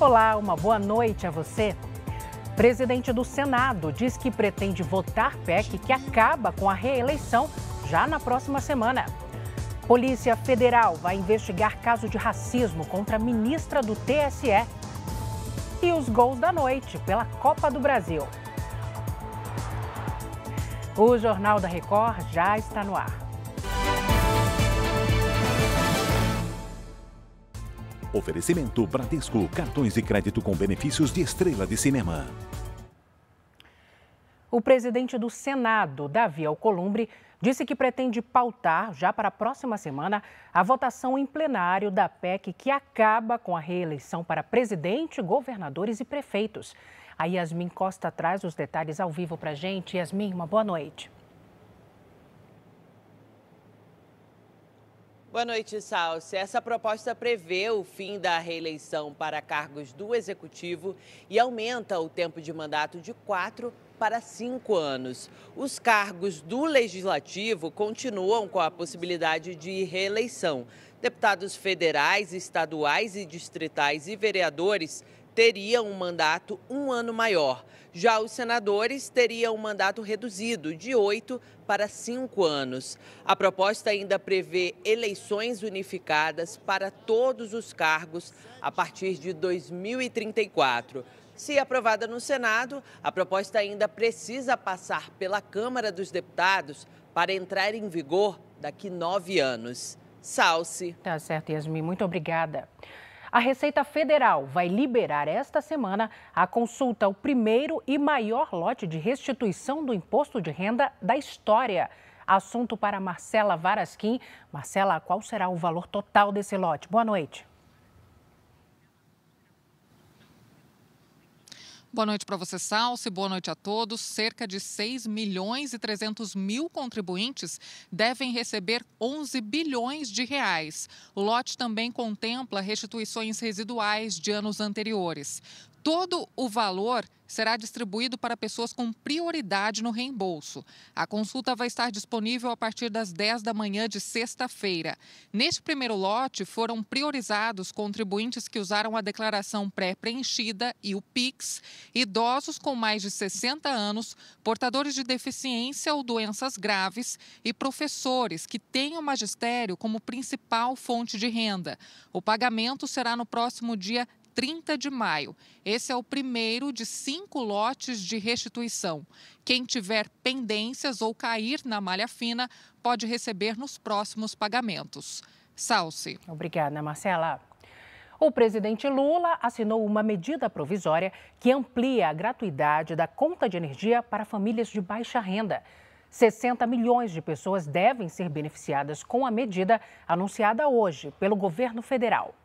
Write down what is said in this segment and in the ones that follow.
Olá, uma boa noite a você. Presidente do Senado diz que pretende votar PEC que acaba com a reeleição já na próxima semana. Polícia Federal vai investigar caso de racismo contra a ministra do TSE. E os gols da noite pela Copa do Brasil. O Jornal da Record já está no ar. Oferecimento Bradesco, cartões de crédito com benefícios de estrela de cinema. O presidente do Senado, Davi Alcolumbre, disse que pretende pautar, já para a próxima semana, a votação em plenário da PEC que acaba com a reeleição para presidente, governadores e prefeitos. A Yasmin Costa traz os detalhes ao vivo para a gente. Yasmin, uma boa noite. Boa noite, Salsi. Essa proposta prevê o fim da reeleição para cargos do Executivo e aumenta o tempo de mandato de 4 para 5 anos. Os cargos do Legislativo continuam com a possibilidade de reeleição. Deputados federais, estaduais e distritais e vereadores teriam um mandato um ano maior. Já os senadores teriam um mandato reduzido de 8 para 5 anos. A proposta ainda prevê eleições unificadas para todos os cargos a partir de 2034. Se aprovada no Senado, a proposta ainda precisa passar pela Câmara dos Deputados para entrar em vigor daqui 9 anos. Salsi. Tá certo, Yasmin. Muito obrigada. A Receita Federal vai liberar esta semana a consulta ao primeiro e maior lote de restituição do imposto de renda da história. Assunto para Marcela Varasquim. Marcela, qual será o valor total desse lote? Boa noite. Boa noite para você, Salsi. Boa noite a todos. Cerca de 6 milhões e 300 mil contribuintes devem receber 11 bilhões de reais. O lote também contempla restituições residuais de anos anteriores. Todo o valor será distribuído para pessoas com prioridade no reembolso. A consulta vai estar disponível a partir das 10 da manhã de sexta-feira. Neste primeiro lote, foram priorizados contribuintes que usaram a declaração pré-preenchida e o PIX, idosos com mais de 60 anos, portadores de deficiência ou doenças graves e professores que têm o magistério como principal fonte de renda. O pagamento será no próximo dia 30 de maio. Esse é o primeiro de 5 lotes de restituição. Quem tiver pendências ou cair na malha fina pode receber nos próximos pagamentos. Salsi. Obrigada, Marcela. O presidente Lula assinou uma medida provisória que amplia a gratuidade da conta de energia para famílias de baixa renda. 60 milhões de pessoas devem ser beneficiadas com a medida anunciada hoje pelo governo federal.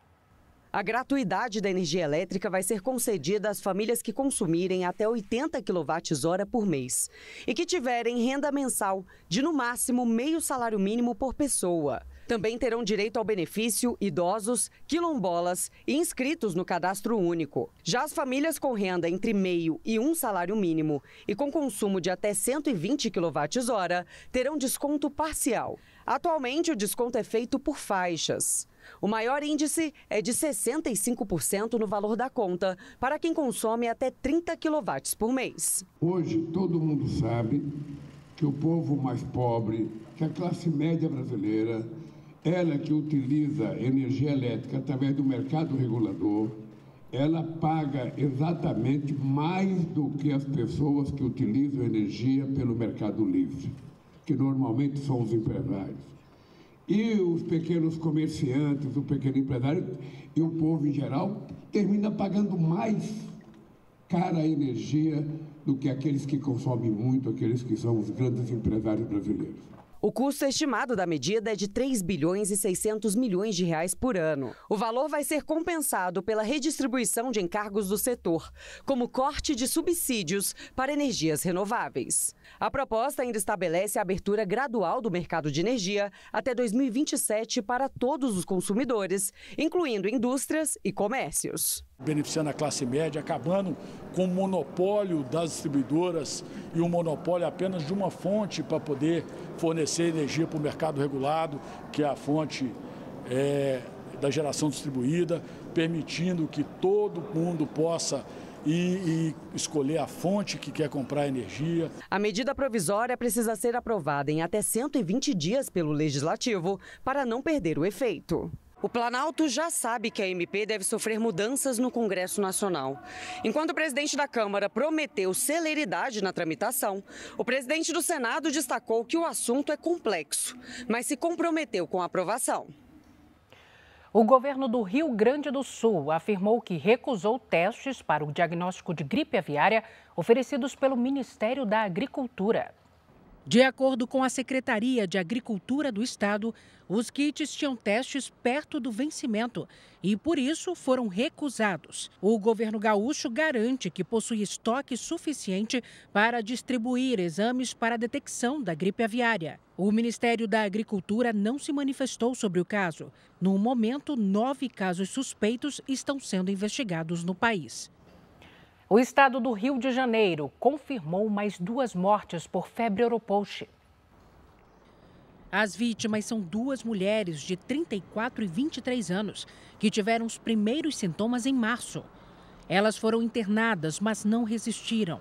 A gratuidade da energia elétrica vai ser concedida às famílias que consumirem até 80 kWh por mês e que tiverem renda mensal de, no máximo, meio salário mínimo por pessoa. Também terão direito ao benefício idosos, quilombolas e inscritos no cadastro único. Já as famílias com renda entre meio e um salário mínimo e com consumo de até 120 kWh terão desconto parcial. Atualmente, o desconto é feito por faixas. O maior índice é de 65% no valor da conta para quem consome até 30 kW por mês. Hoje, todo mundo sabe que o povo mais pobre, que a classe média brasileira, ela que utiliza energia elétrica através do mercado regulador, ela paga exatamente mais do que as pessoas que utilizam energia pelo mercado livre, que normalmente são os empresários. E os pequenos comerciantes, o pequeno empresário e o povo em geral termina pagando mais cara a energia do que aqueles que consomem muito, aqueles que são os grandes empresários brasileiros. O custo estimado da medida é de 3 bilhões e 600 milhões de reais por ano. O valor vai ser compensado pela redistribuição de encargos do setor, como corte de subsídios para energias renováveis. A proposta ainda estabelece a abertura gradual do mercado de energia até 2027 para todos os consumidores, incluindo indústrias e comércios. Beneficiando a classe média, acabando com o monopólio das distribuidoras e o monopólio apenas de uma fonte para poder fornecer energia para o mercado regulado, que é a fonte da geração distribuída, permitindo que todo mundo possa e escolher a fonte que quer comprar energia. A medida provisória precisa ser aprovada em até 120 dias pelo Legislativo para não perder o efeito. O Planalto já sabe que a MP deve sofrer mudanças no Congresso Nacional. Enquanto o presidente da Câmara prometeu celeridade na tramitação, o presidente do Senado destacou que o assunto é complexo, mas se comprometeu com a aprovação. O governo do Rio Grande do Sul afirmou que recusou testes para o diagnóstico de gripe aviária oferecidos pelo Ministério da Agricultura. De acordo com a Secretaria de Agricultura do Estado, os kits tinham testes perto do vencimento e, por isso, foram recusados. O governo gaúcho garante que possui estoque suficiente para distribuir exames para a detecção da gripe aviária. O Ministério da Agricultura não se manifestou sobre o caso. No momento, 9 casos suspeitos estão sendo investigados no país. O estado do Rio de Janeiro confirmou mais 2 mortes por febre oropouche. As vítimas são 2 mulheres de 34 e 23 anos, que tiveram os primeiros sintomas em março. Elas foram internadas, mas não resistiram.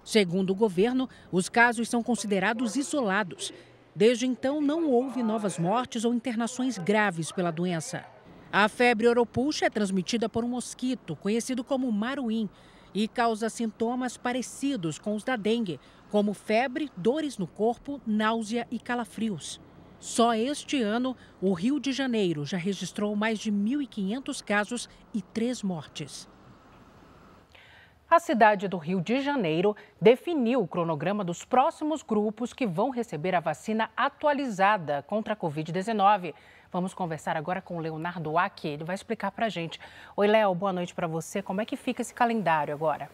Segundo o governo, os casos são considerados isolados. Desde então, não houve novas mortes ou internações graves pela doença. A febre oropouche é transmitida por um mosquito, conhecido como maruim, e causa sintomas parecidos com os da dengue, como febre, dores no corpo, náusea e calafrios. Só este ano, o Rio de Janeiro já registrou mais de 1.500 casos e 3 mortes. A cidade do Rio de Janeiro definiu o cronograma dos próximos grupos que vão receber a vacina atualizada contra a Covid-19. Vamos conversar agora com o Leonardo Aki, ele vai explicar para a gente. Oi, Léo, boa noite para você. Como é que fica esse calendário agora?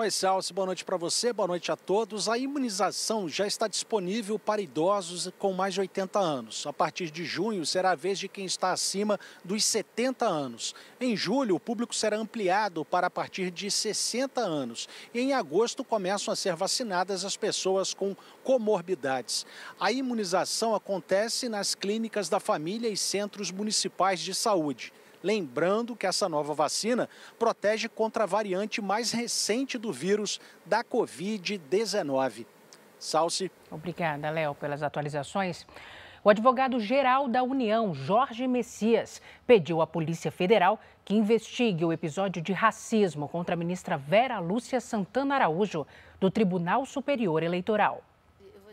Oi, Salsi, boa noite para você, boa noite a todos. A imunização já está disponível para idosos com mais de 80 anos. A partir de junho, será a vez de quem está acima dos 70 anos. Em julho, o público será ampliado para a partir de 60 anos. E em agosto, começam a ser vacinadas as pessoas com comorbidades. A imunização acontece nas clínicas da família e centros municipais de saúde. Lembrando que essa nova vacina protege contra a variante mais recente do vírus da Covid-19. Salsi. Obrigada, Léo, pelas atualizações. O advogado-geral da União, Jorge Messias, pediu à Polícia Federal que investigue o episódio de racismo contra a ministra Vera Lúcia Santana Araújo, do Tribunal Superior Eleitoral.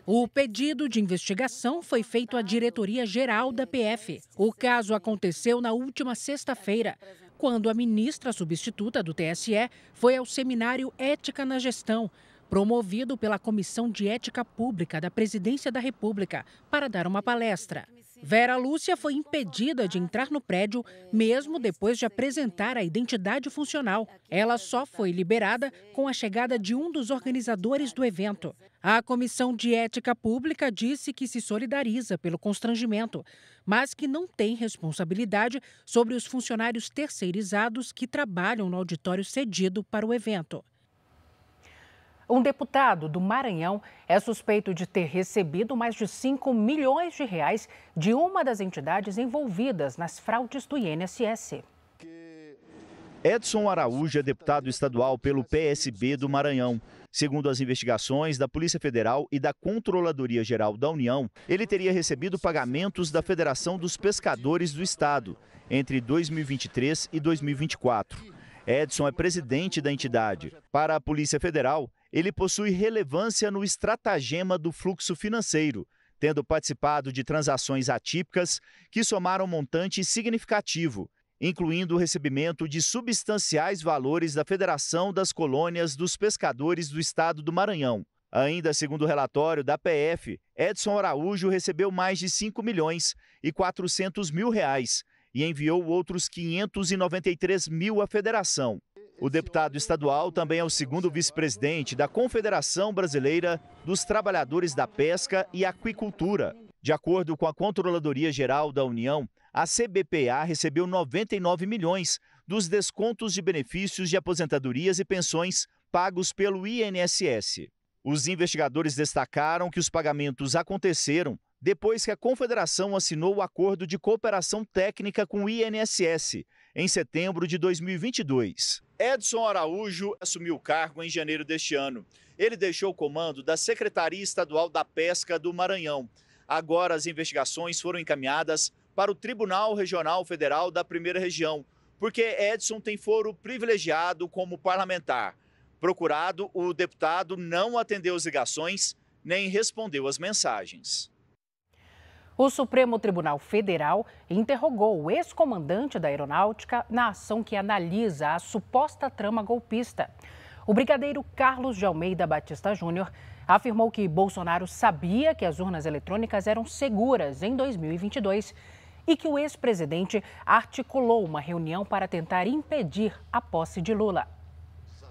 O pedido de investigação foi feito à diretoria-geral da PF. O caso aconteceu na última sexta-feira, quando a ministra substituta do TSE foi ao seminário Ética na Gestão, promovido pela Comissão de Ética Pública da Presidência da República, para dar uma palestra. Vera Lúcia foi impedida de entrar no prédio, mesmo depois de apresentar a identidade funcional. Ela só foi liberada com a chegada de um dos organizadores do evento. A Comissão de Ética Pública disse que se solidariza pelo constrangimento, mas que não tem responsabilidade sobre os funcionários terceirizados que trabalham no auditório cedido para o evento. Um deputado do Maranhão é suspeito de ter recebido mais de 5 milhões de reais de uma das entidades envolvidas nas fraudes do INSS. Edson Araújo é deputado estadual pelo PSB do Maranhão. Segundo as investigações da Polícia Federal e da Controladoria Geral da União, ele teria recebido pagamentos da Federação dos Pescadores do Estado entre 2023 e 2024. Edson é presidente da entidade. Para a Polícia Federal, ele possui relevância no estratagema do fluxo financeiro, tendo participado de transações atípicas que somaram montante significativo, incluindo o recebimento de substanciais valores da Federação das Colônias dos Pescadores do Estado do Maranhão. Ainda segundo o relatório da PF, Edson Araújo recebeu mais de 5 milhões e 400 mil reais e enviou outros 593 mil à federação. O deputado estadual também é o segundo vice-presidente da Confederação Brasileira dos Trabalhadores da Pesca e Aquicultura. De acordo com a Controladoria Geral da União, a CBPA recebeu 99 milhões dos descontos de benefícios de aposentadorias e pensões pagos pelo INSS. Os investigadores destacaram que os pagamentos aconteceram depois que a Confederação assinou o acordo de cooperação técnica com o INSS, em setembro de 2022. Edson Araújo assumiu o cargo em janeiro deste ano. Ele deixou o comando da Secretaria Estadual da Pesca do Maranhão. Agora as investigações foram encaminhadas para o Tribunal Regional Federal da Primeira Região, porque Edson tem foro privilegiado como parlamentar. Procurado, o deputado não atendeu as ligações nem respondeu às mensagens. O Supremo Tribunal Federal interrogou o ex-comandante da Aeronáutica na ação que analisa a suposta trama golpista. O brigadeiro Carlos de Almeida Batista Júnior afirmou que Bolsonaro sabia que as urnas eletrônicas eram seguras em 2022 e que o ex-presidente articulou uma reunião para tentar impedir a posse de Lula.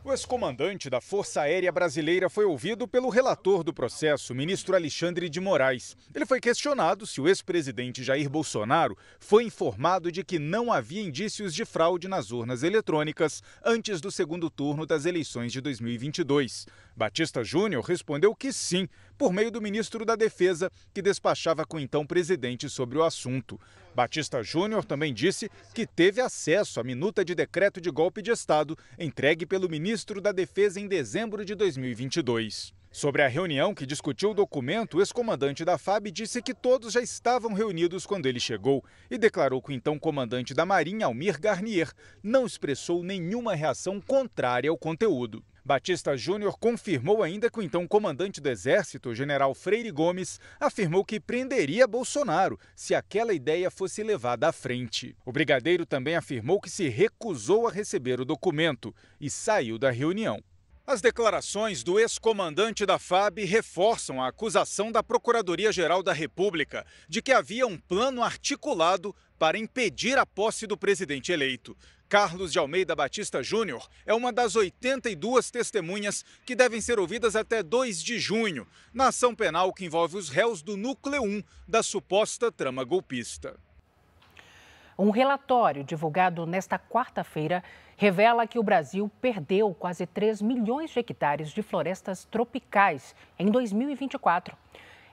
O ex-comandante da Força Aérea Brasileira foi ouvido pelo relator do processo, o ministro Alexandre de Moraes. Ele foi questionado se o ex-presidente Jair Bolsonaro foi informado de que não havia indícios de fraude nas urnas eletrônicas antes do segundo turno das eleições de 2022. Batista Júnior respondeu que sim, por meio do ministro da Defesa, que despachava com o então presidente sobre o assunto. Batista Júnior também disse que teve acesso à minuta de decreto de golpe de Estado entregue pelo ministro da Defesa em dezembro de 2022. Sobre a reunião que discutiu o documento, o ex-comandante da FAB disse que todos já estavam reunidos quando ele chegou e declarou que o então comandante da Marinha, Almir Garnier, não expressou nenhuma reação contrária ao conteúdo. Batista Júnior confirmou ainda que o então comandante do Exército, o general Freire Gomes, afirmou que prenderia Bolsonaro se aquela ideia fosse levada à frente. O brigadeiro também afirmou que se recusou a receber o documento e saiu da reunião. As declarações do ex-comandante da FAB reforçam a acusação da Procuradoria-Geral da República de que havia um plano articulado para impedir a posse do presidente eleito. Carlos de Almeida Batista Júnior é uma das 82 testemunhas que devem ser ouvidas até 2 de junho, na ação penal que envolve os réus do núcleo 1 da suposta trama golpista. Um relatório divulgado nesta quarta-feira revela que o Brasil perdeu quase 3 milhões de hectares de florestas tropicais em 2024.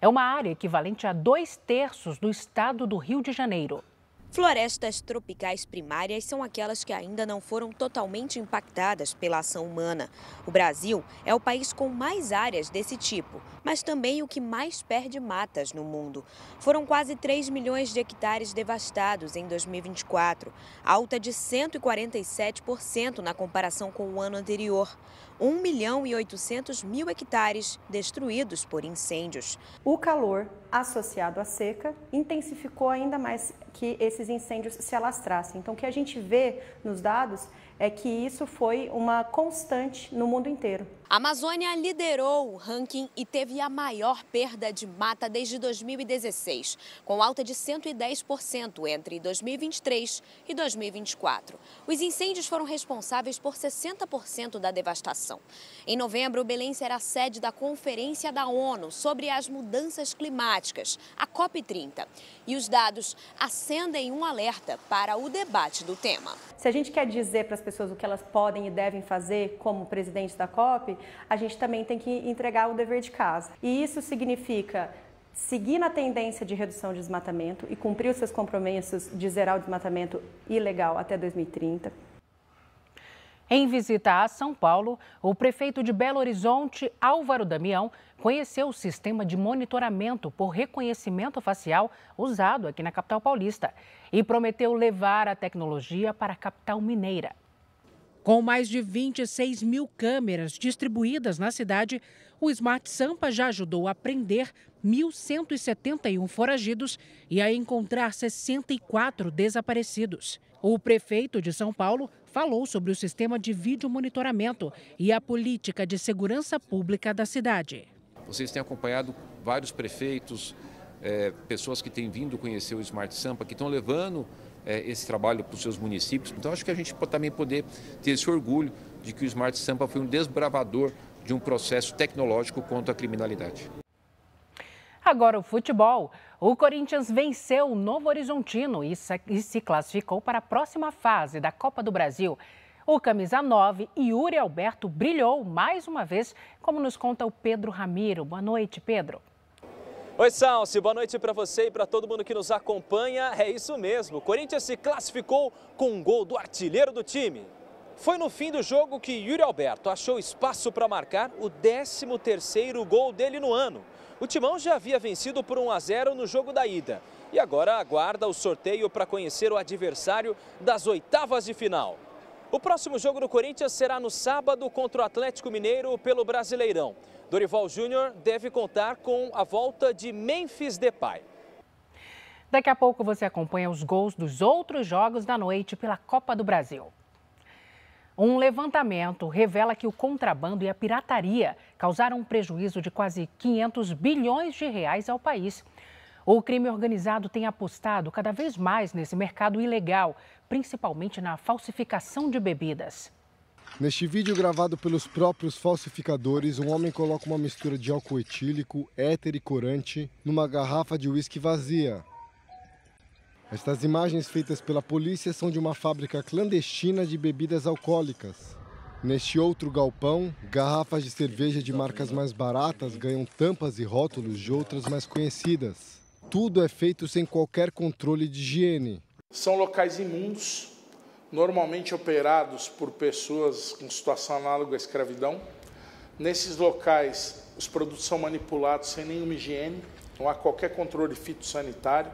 É uma área equivalente a 2/3 do estado do Rio de Janeiro. Florestas tropicais primárias são aquelas que ainda não foram totalmente impactadas pela ação humana. O Brasil é o país com mais áreas desse tipo, mas também o que mais perde matas no mundo. Foram quase 3 milhões de hectares devastados em 2024, alta de 147% na comparação com o ano anterior. 1.800.000 hectares destruídos por incêndios. O calor associado à seca intensificou ainda mais que esses incêndios se alastrassem. Então, o que a gente vê nos dados é que isso foi uma constante no mundo inteiro. A Amazônia liderou o ranking e teve a maior perda de mata desde 2016, com alta de 110% entre 2023 e 2024. Os incêndios foram responsáveis por 60% da devastação. Em novembro, Belém será sede da Conferência da ONU sobre as Mudanças Climáticas, a COP30. E os dados acendem um alerta para o debate do tema. Se a gente quer dizer para as pessoas o que elas podem e devem fazer como presidente da COP, a gente também tem que entregar o dever de casa. E isso significa seguir na tendência de redução de desmatamento e cumprir os seus compromissos de zerar o desmatamento ilegal até 2030. Em visita a São Paulo, o prefeito de Belo Horizonte, Álvaro Damião, conheceu o sistema de monitoramento por reconhecimento facial usado aqui na capital paulista e prometeu levar a tecnologia para a capital mineira. Com mais de 26 mil câmeras distribuídas na cidade, o Smart Sampa já ajudou a prender 1.171 foragidos e a encontrar 64 desaparecidos. O prefeito de São Paulo falou sobre o sistema de vídeo monitoramento e a política de segurança pública da cidade. Vocês têm acompanhado vários prefeitos, pessoas que têm vindo conhecer o Smart Sampa, que estão levando esse trabalho para os seus municípios. Então, acho que a gente também poder ter esse orgulho de que o Smart Sampa foi um desbravador de um processo tecnológico contra a criminalidade. Agora o futebol. O Corinthians venceu o Novo Horizontino e se classificou para a próxima fase da Copa do Brasil. O camisa 9, Yuri Alberto, brilhou mais uma vez, como nos conta o Pedro Ramiro. Boa noite, Pedro. Oi, Salsi, boa noite para você e para todo mundo que nos acompanha. É isso mesmo, o Corinthians se classificou com um gol do artilheiro do time. Foi no fim do jogo que Yuri Alberto achou espaço para marcar o 13º gol dele no ano. O Timão já havia vencido por 1-0 no jogo da ida e agora aguarda o sorteio para conhecer o adversário das oitavas de final. O próximo jogo do Corinthians será no sábado contra o Atlético Mineiro pelo Brasileirão. Dorival Júnior deve contar com a volta de Memphis Depay. Daqui a pouco você acompanha os gols dos outros jogos da noite pela Copa do Brasil. Um levantamento revela que o contrabando e a pirataria causaram um prejuízo de quase 500 bilhões de reais ao país. O crime organizado tem apostado cada vez mais nesse mercado ilegal, principalmente na falsificação de bebidas. Neste vídeo gravado pelos próprios falsificadores, um homem coloca uma mistura de álcool etílico, éter e corante numa garrafa de uísque vazia. Estas imagens feitas pela polícia são de uma fábrica clandestina de bebidas alcoólicas. Neste outro galpão, garrafas de cerveja de marcas mais baratas ganham tampas e rótulos de outras mais conhecidas. Tudo é feito sem qualquer controle de higiene. São locais imundos, normalmente operados por pessoas em situação análoga à escravidão. Nesses locais, os produtos são manipulados sem nenhuma higiene, não há qualquer controle fitossanitário.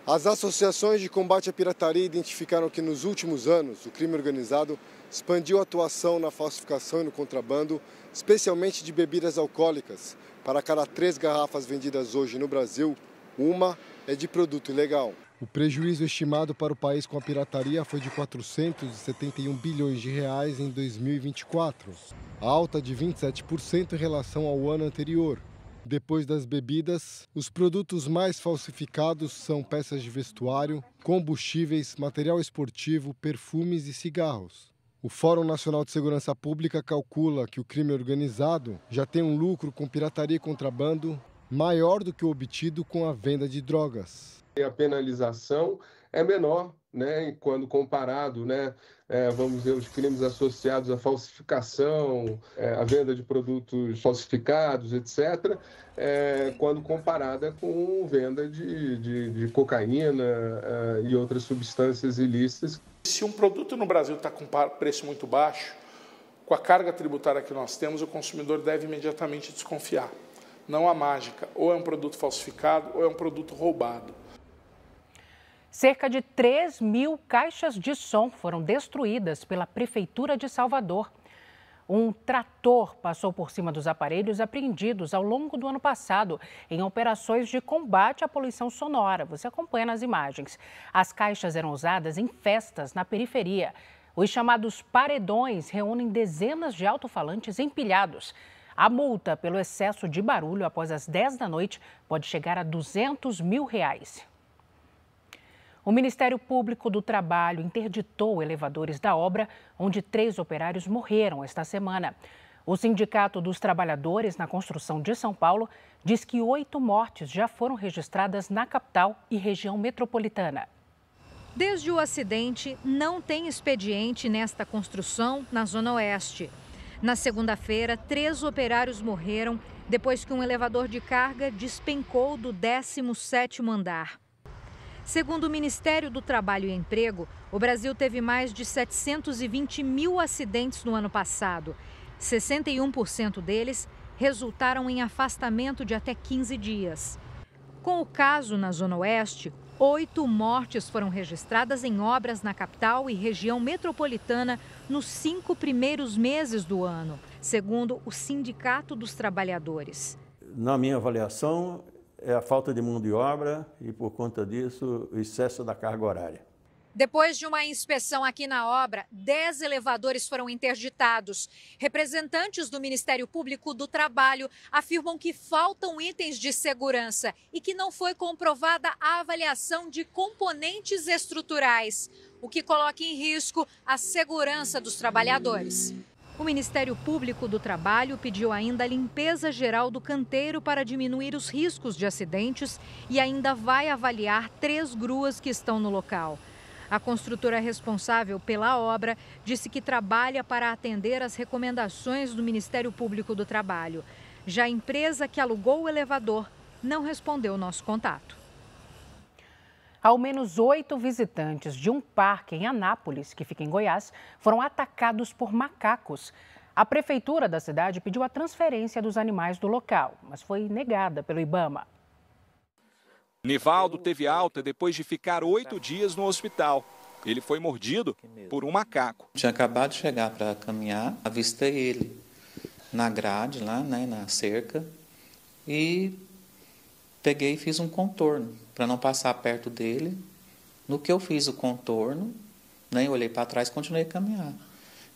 As associações de combate à pirataria identificaram que nos últimos anos o crime organizado expandiu a atuação na falsificação e no contrabando, especialmente de bebidas alcoólicas. Para cada 3 garrafas vendidas hoje no Brasil, uma é de produto ilegal. O prejuízo estimado para o país com a pirataria foi de 471 bilhões de reais em 2024, alta de 27% em relação ao ano anterior. Depois das bebidas, os produtos mais falsificados são peças de vestuário, combustíveis, material esportivo, perfumes e cigarros. O Fórum Nacional de Segurança Pública calcula que o crime organizado já tem um lucro com pirataria e contrabando maior do que o obtido com a venda de drogas. A penalização é menor, né, quando comparado, né, vamos dizer, os crimes associados à falsificação, à venda de produtos falsificados, etc., quando comparada com venda de cocaína e outras substâncias ilícitas. Se um produto no Brasil está com preço muito baixo, com a carga tributária que nós temos, o consumidor deve imediatamente desconfiar. Não há mágica, ou é um produto falsificado ou é um produto roubado. Cerca de 3.000 caixas de som foram destruídas pela Prefeitura de Salvador. Um trator passou por cima dos aparelhos apreendidos ao longo do ano passado em operações de combate à poluição sonora. Você acompanha nas imagens. As caixas eram usadas em festas na periferia. Os chamados paredões reúnem dezenas de alto-falantes empilhados. A multa pelo excesso de barulho após as 10 da noite pode chegar a R$200 mil. O Ministério Público do Trabalho interditou elevadores da obra, onde 3 operários morreram esta semana. O Sindicato dos Trabalhadores na Construção de São Paulo diz que 8 mortes já foram registradas na capital e região metropolitana. Desde o acidente, não tem expediente nesta construção na Zona Oeste. Na segunda-feira, 3 operários morreram depois que um elevador de carga despencou do 17º andar. Segundo o Ministério do Trabalho e Emprego, o Brasil teve mais de 720 mil acidentes no ano passado. 61% deles resultaram em afastamento de até 15 dias. Com o caso na Zona Oeste, 8 mortes foram registradas em obras na capital e região metropolitana nos 5 primeiros meses do ano, segundo o Sindicato dos Trabalhadores. Na minha avaliação, é a falta de mão de obra e, por conta disso, o excesso da carga horária. Depois de uma inspeção aqui na obra, 10 elevadores foram interditados. Representantes do Ministério Público do Trabalho afirmam que faltam itens de segurança e que não foi comprovada a avaliação de componentes estruturais, o que coloca em risco a segurança dos trabalhadores. O Ministério Público do Trabalho pediu ainda a limpeza geral do canteiro para diminuir os riscos de acidentes e ainda vai avaliar 3 gruas que estão no local. A construtora responsável pela obra disse que trabalha para atender às recomendações do Ministério Público do Trabalho. Já a empresa que alugou o elevador não respondeu o nosso contato. Ao menos 8 visitantes de um parque em Anápolis, que fica em Goiás, foram atacados por macacos. A prefeitura da cidade pediu a transferência dos animais do local, mas foi negada pelo IBAMA. Nivaldo teve alta depois de ficar 8 dias no hospital. Ele foi mordido por um macaco. Tinha acabado de chegar para caminhar, avistei ele na grade, lá, né, na cerca, e peguei e fiz um contorno para não passar perto dele. No que eu fiz o contorno, nem olhei para trás e continuei a caminhar.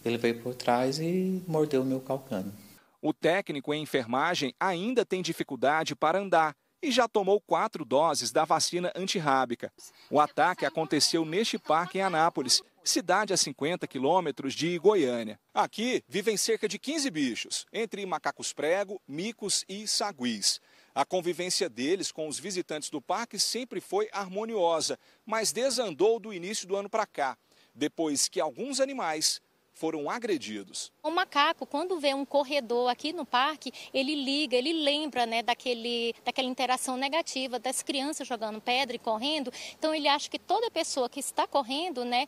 Ele veio por trás e mordeu o meu calcânio. O técnico em enfermagem ainda tem dificuldade para andar e já tomou 4 doses da vacina antirrábica. O ataque aconteceu neste parque em Anápolis, cidade a 50 quilômetros de Goiânia. Aqui vivem cerca de 15 bichos, entre macacos prego, micos e saguis. A convivência deles com os visitantes do parque sempre foi harmoniosa, mas desandou do início do ano para cá, depois que alguns animais foram agredidos. O macaco, quando vê um corredor aqui no parque, ele liga, ele lembra, né, daquela interação negativa das crianças jogando pedra e correndo. Então ele acha que toda pessoa que está correndo, né,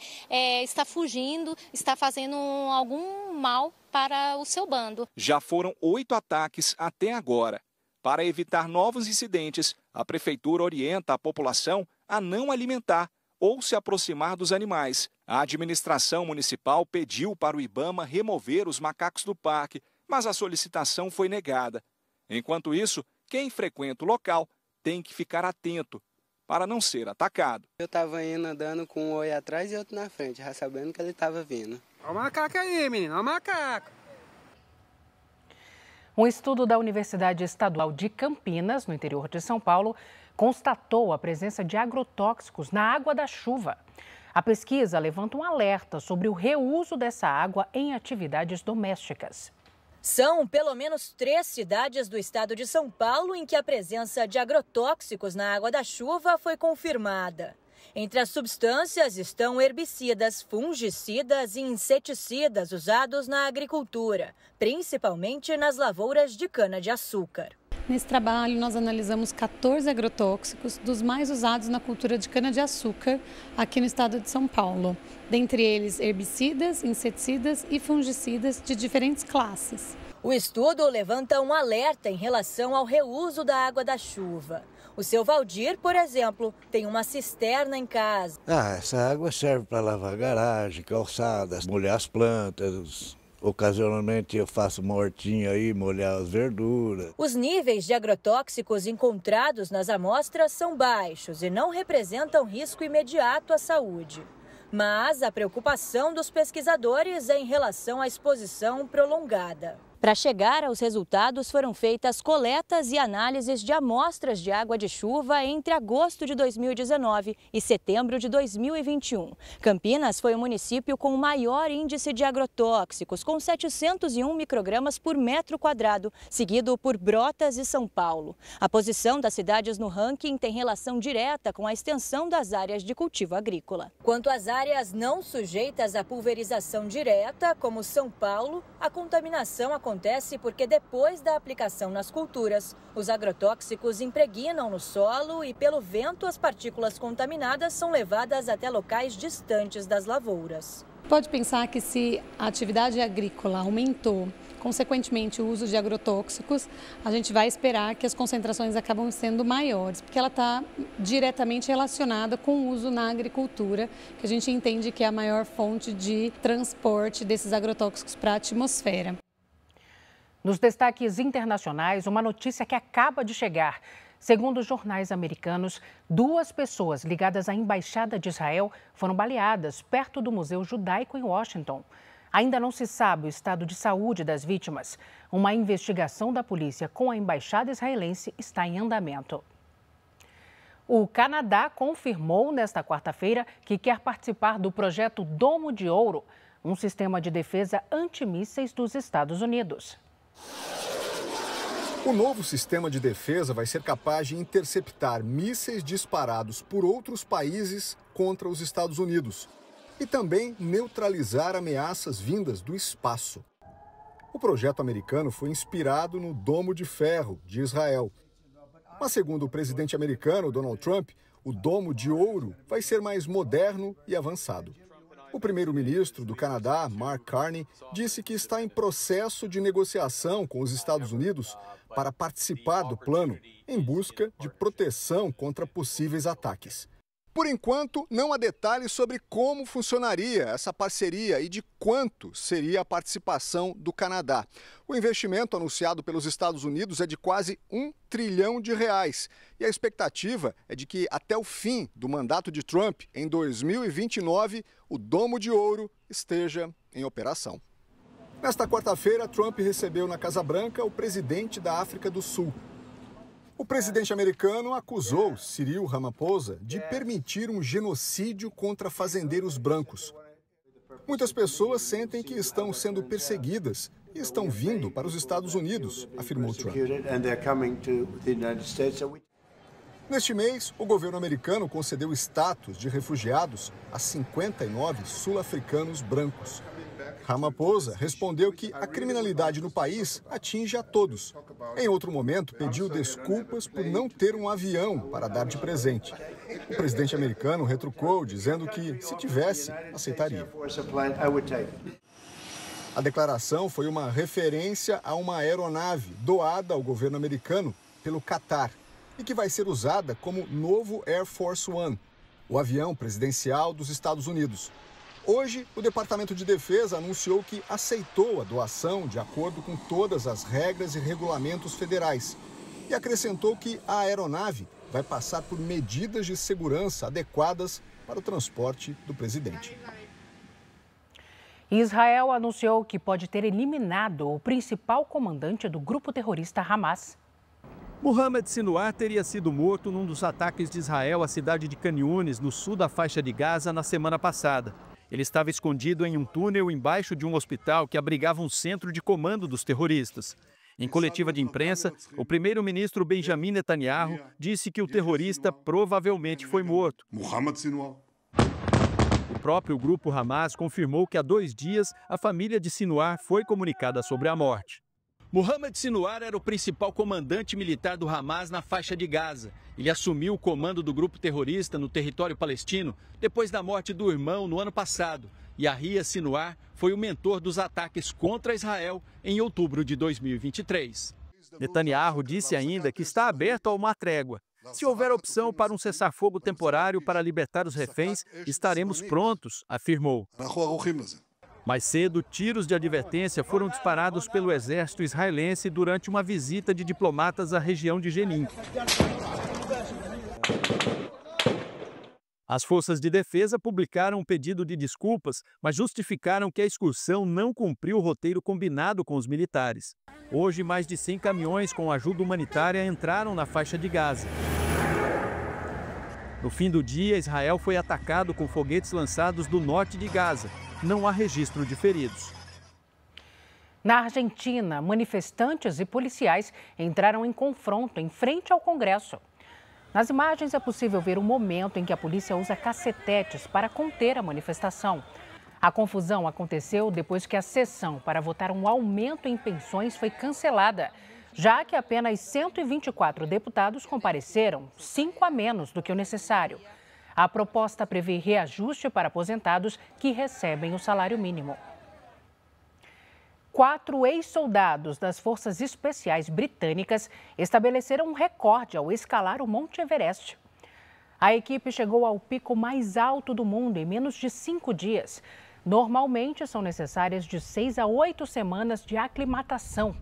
está fugindo, está fazendo algum mal para o seu bando. Já foram 8 ataques até agora. Para evitar novos incidentes, a prefeitura orienta a população a não alimentar ou se aproximar dos animais. A administração municipal pediu para o IBAMA remover os macacos do parque, mas a solicitação foi negada. Enquanto isso, quem frequenta o local tem que ficar atento para não ser atacado. Eu estava indo andando com um oi atrás e outro na frente, já sabendo que ele estava vindo. Olha o macaco aí, menino, olha o macaco. Um estudo da Universidade Estadual de Campinas, no interior de São Paulo, constatou a presença de agrotóxicos na água da chuva. A pesquisa levanta um alerta sobre o reuso dessa água em atividades domésticas. São pelo menos 3 cidades do estado de São Paulo em que a presença de agrotóxicos na água da chuva foi confirmada. Entre as substâncias estão herbicidas, fungicidas e inseticidas usados na agricultura, principalmente nas lavouras de cana-de-açúcar. Nesse trabalho, nós analisamos 14 agrotóxicos dos mais usados na cultura de cana-de-açúcar aqui no estado de São Paulo. Dentre eles, herbicidas, inseticidas e fungicidas de diferentes classes. O estudo levanta um alerta em relação ao reuso da água da chuva. O seu Valdir, por exemplo, tem uma cisterna em casa. Essa água serve para lavar garagem, calçadas, molhar as plantas. Ocasionalmente eu faço uma hortinha aí, molhar as verduras. Os níveis de agrotóxicos encontrados nas amostras são baixos e não representam risco imediato à saúde. Mas a preocupação dos pesquisadores é em relação à exposição prolongada. Para chegar aos resultados, foram feitas coletas e análises de amostras de água de chuva entre agosto de 2019 e setembro de 2021. Campinas foi o município com o maior índice de agrotóxicos, com 701 microgramas por metro quadrado, seguido por Brotas e São Paulo. A posição das cidades no ranking tem relação direta com a extensão das áreas de cultivo agrícola. Quanto às áreas não sujeitas à pulverização direta, como São Paulo, a contaminação acontece porque depois da aplicação nas culturas, os agrotóxicos impregnam no solo e pelo vento as partículas contaminadas são levadas até locais distantes das lavouras. Pode pensar que se a atividade agrícola aumentou, consequentemente o uso de agrotóxicos, a gente vai esperar que as concentrações acabam sendo maiores, porque ela está diretamente relacionada com o uso na agricultura, que a gente entende que é a maior fonte de transporte desses agrotóxicos para a atmosfera. Nos destaques internacionais, uma notícia que acaba de chegar. Segundo os jornais americanos, 2 pessoas ligadas à Embaixada de Israel foram baleadas perto do Museu Judaico em Washington. Ainda não se sabe o estado de saúde das vítimas. Uma investigação da polícia com a Embaixada israelense está em andamento. O Canadá confirmou nesta quarta-feira que quer participar do projeto Domo de Ouro, um sistema de defesa antimísseis dos Estados Unidos. O novo sistema de defesa vai ser capaz de interceptar mísseis disparados por outros países contra os Estados Unidos e também neutralizar ameaças vindas do espaço. O projeto americano foi inspirado no Domo de Ferro de Israel. Mas, segundo o presidente americano, Donald Trump, o Domo de Ouro vai ser mais moderno e avançado. O primeiro-ministro do Canadá, Mark Carney, disse que está em processo de negociação com os Estados Unidos para participar do plano em busca de proteção contra possíveis ataques. Por enquanto, não há detalhes sobre como funcionaria essa parceria e de quanto seria a participação do Canadá. O investimento anunciado pelos Estados Unidos é de quase R$1 trilhão e a expectativa é de que até o fim do mandato de Trump, em 2029, o Domo de Ouro esteja em operação. Nesta quarta-feira, Trump recebeu na Casa Branca o presidente da África do Sul. O presidente americano acusou Cyril Ramaphosa de permitir um genocídio contra fazendeiros brancos. Muitas pessoas sentem que estão sendo perseguidas e estão vindo para os Estados Unidos, afirmou Trump. Neste mês, o governo americano concedeu status de refugiados a 59 sul-africanos brancos. Ramaphosa respondeu que a criminalidade no país atinge a todos. Em outro momento, pediu desculpas por não ter um avião para dar de presente. O presidente americano retrucou, dizendo que, se tivesse, aceitaria. A declaração foi uma referência a uma aeronave doada ao governo americano pelo Catar e que vai ser usada como novo Air Force One, o avião presidencial dos Estados Unidos. Hoje, o Departamento de Defesa anunciou que aceitou a doação de acordo com todas as regras e regulamentos federais e acrescentou que a aeronave vai passar por medidas de segurança adequadas para o transporte do presidente. Israel anunciou que pode ter eliminado o principal comandante do grupo terrorista Hamas. Mohamed Sinwar teria sido morto num dos ataques de Israel à cidade de Khan Yunis, no sul da faixa de Gaza, na semana passada. Ele estava escondido em um túnel embaixo de um hospital que abrigava um centro de comando dos terroristas. Em coletiva de imprensa, o primeiro-ministro Benjamin Netanyahu disse que o terrorista provavelmente foi morto. O próprio grupo Hamas confirmou que há 2 dias a família de Sinwar foi comunicada sobre a morte. Mohamed Sinwar era o principal comandante militar do Hamas na faixa de Gaza. Ele assumiu o comando do grupo terrorista no território palestino depois da morte do irmão no ano passado. Yahya Sinwar foi o mentor dos ataques contra Israel em outubro de 2023. Netanyahu disse ainda que está aberto a uma trégua. Se houver opção para um cessar-fogo temporário para libertar os reféns, estaremos prontos, afirmou. Mais cedo, tiros de advertência foram disparados pelo exército israelense durante uma visita de diplomatas à região de Jenin. As forças de defesa publicaram um pedido de desculpas, mas justificaram que a excursão não cumpriu o roteiro combinado com os militares. Hoje, mais de 100 caminhões com ajuda humanitária entraram na faixa de Gaza. No fim do dia, Israel foi atacado com foguetes lançados do norte de Gaza. Não há registro de feridos. Na Argentina, manifestantes e policiais entraram em confronto em frente ao Congresso. Nas imagens é possível ver o momento em que a polícia usa cacetetes para conter a manifestação. A confusão aconteceu depois que a sessão para votar um aumento em pensões foi cancelada, já que apenas 124 deputados compareceram, 5 a menos do que o necessário. A proposta prevê reajuste para aposentados que recebem o salário mínimo. 4 ex-soldados das Forças Especiais Britânicas estabeleceram um recorde ao escalar o Monte Everest. A equipe chegou ao pico mais alto do mundo em menos de 5 dias. Normalmente são necessárias de 6 a 8 semanas de aclimatação.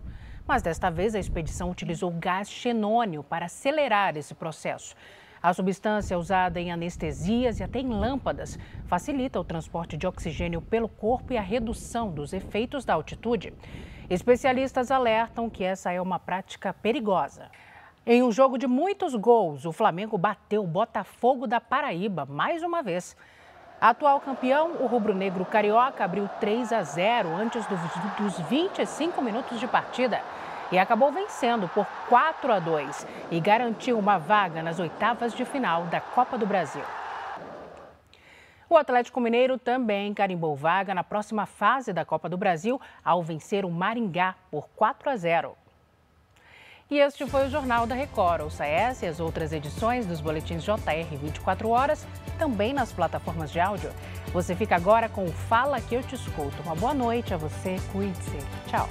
Mas desta vez a expedição utilizou gás xenônio para acelerar esse processo. A substância usada em anestesias e até em lâmpadas facilita o transporte de oxigênio pelo corpo e a redução dos efeitos da altitude. Especialistas alertam que essa é uma prática perigosa. Em um jogo de muitos gols, o Flamengo bateu o Botafogo da Paraíba mais uma vez. Atual campeão, o rubro-negro carioca abriu 3-0 antes dos 25 minutos de partida e acabou vencendo por 4-2 e garantiu uma vaga nas oitavas de final da Copa do Brasil. O Atlético Mineiro também carimbou vaga na próxima fase da Copa do Brasil ao vencer o Maringá por 4-0. E este foi o Jornal da Record. Ouça essa e as outras edições dos boletins JR 24 horas, também nas plataformas de áudio. Você fica agora com o Fala Que Eu Te Escuto. Uma boa noite a você, cuide-se. Tchau.